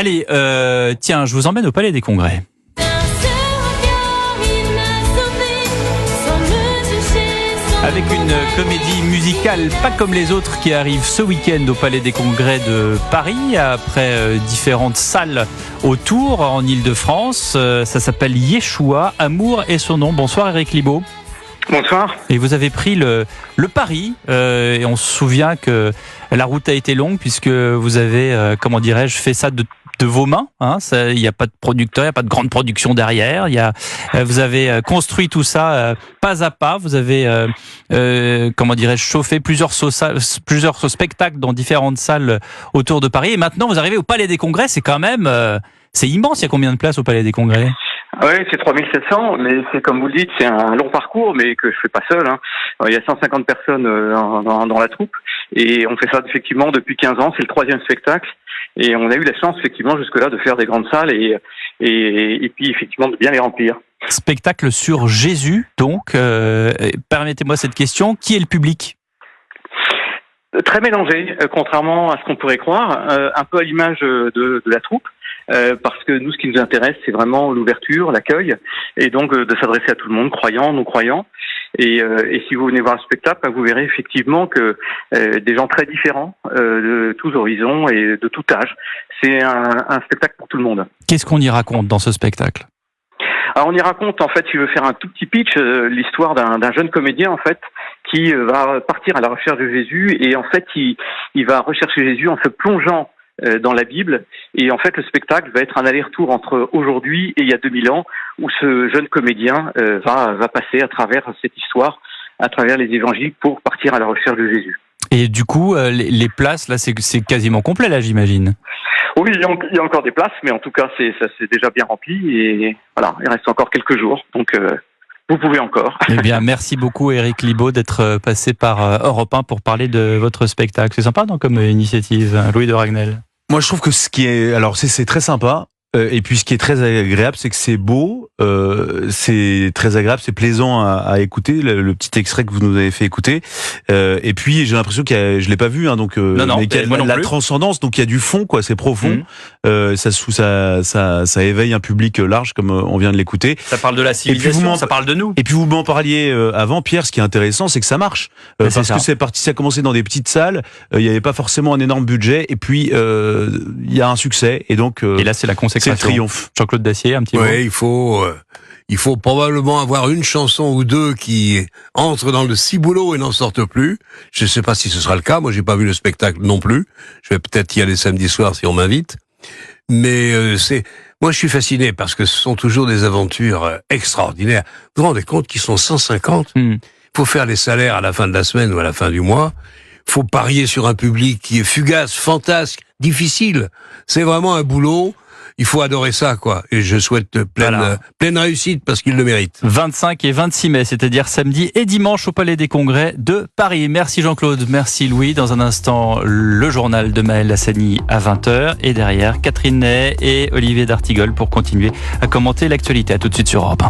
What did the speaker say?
Allez, tiens, je vous emmène au Palais des Congrès. Avec une comédie musicale pas comme les autres qui arrive ce week-end au Palais des Congrès de Paris, après différentes salles autour en Ile-de-France. Ça s'appelle Yeshua, Amour et son nom. Bonsoir Éric Libaud. Bonsoir. Et vous avez pris le pari, et on se souvient que la route a été longue puisque vous avez, fait ça de vos mains. Il n'y a pas de producteur, il n'y a pas de grande production derrière. Vous avez construit tout ça pas à pas. Vous avez, chauffé plusieurs spectacles dans différentes salles autour de Paris. Et maintenant, vous arrivez au Palais des Congrès. C'est quand même, c'est immense. Il y a combien de places au Palais des Congrès ? Oui, c'est 3700, mais c'est comme vous le dites, c'est un long parcours, mais que je fais pas seul. Il y a 150 personnes dans la troupe, et on fait ça effectivement depuis 15 ans. C'est le 3e spectacle, et on a eu la chance effectivement jusque-là de faire des grandes salles et puis effectivement de bien les remplir. Spectacle sur Jésus, donc. Permettez-moi cette question. Qui est le public ? Très mélangé, contrairement à ce qu'on pourrait croire, un peu à l'image de la troupe. Parce que nous, ce qui nous intéresse, c'est vraiment l'ouverture, l'accueil, et donc de s'adresser à tout le monde, croyants, non-croyants. Et si vous venez voir le spectacle, vous verrez effectivement que des gens très différents, de tous horizons et de tout âge. C'est un spectacle pour tout le monde. Qu'est-ce qu'on y raconte dans ce spectacle ? Alors on y raconte, en fait, si je veux faire un tout petit pitch, l'histoire d'un jeune comédien, en fait, qui va partir à la recherche de Jésus, et en fait, il va rechercher Jésus en se plongeant dans la Bible, et en fait le spectacle va être un aller-retour entre aujourd'hui et il y a 2000 ans, où ce jeune comédien va passer à travers cette histoire, à travers les évangiles, pour partir à la recherche de Jésus. Et du coup, les places, là, c'est quasiment complet, là, j'imagine. Oui, il y a encore des places, mais en tout cas, ça c'est déjà bien rempli, et voilà, il reste encore quelques jours, donc vous pouvez encore. Eh bien, merci beaucoup Éric Libaud d'être passé par Europe 1 pour parler de votre spectacle. C'est sympa, non, comme initiative, Louis de Ragnel? Moi, je trouve que c'est très sympa. Et puis, ce qui est très agréable, c'est que c'est beau, c'est très agréable, c'est plaisant à écouter, le petit extrait que vous nous avez fait écouter. Et puis, j'ai l'impression je l'ai pas vu, donc mais qu'il y a la transcendance, donc il y a du fond, quoi, c'est profond. Ça éveille un public large, comme on vient de l'écouter. Ça parle de la civilisation, ça parle de nous. Et puis, vous m'en parliez avant, Pierre. Ce qui est intéressant, c'est que ça marche, parce que ça a commencé dans des petites salles. Il y avait pas forcément un énorme budget, et puis il y a un succès, et donc. Et là, c'est la conséquence. C'est le triomphe. Jean-Claude Dacier, un petit mot. Oui, il faut probablement avoir une chanson ou deux qui entrent dans le ciboulot et n'en sortent plus. Je ne sais pas si ce sera le cas. Moi, j'ai pas vu le spectacle non plus. Je vais peut-être y aller samedi soir si on m'invite. Mais moi, je suis fasciné parce que ce sont toujours des aventures extraordinaires. Vous vous rendez compte qu'ils sont 150 ? Il faut faire les salaires à la fin de la semaine ou à la fin du mois. Il faut parier sur un public qui est fugace, fantasque, difficile. C'est vraiment un boulot. Il faut adorer ça, quoi. Et je souhaite pleine réussite parce qu'il le mérite. 25 et 26 mai, c'est-à-dire samedi et dimanche au Palais des Congrès de Paris. Merci Jean-Claude, merci Louis. Dans un instant, le journal de Maël Lassani à 20h. Et derrière, Catherine Ney et Olivier d'Artigol pour continuer à commenter l'actualité. À tout de suite sur Europe 1.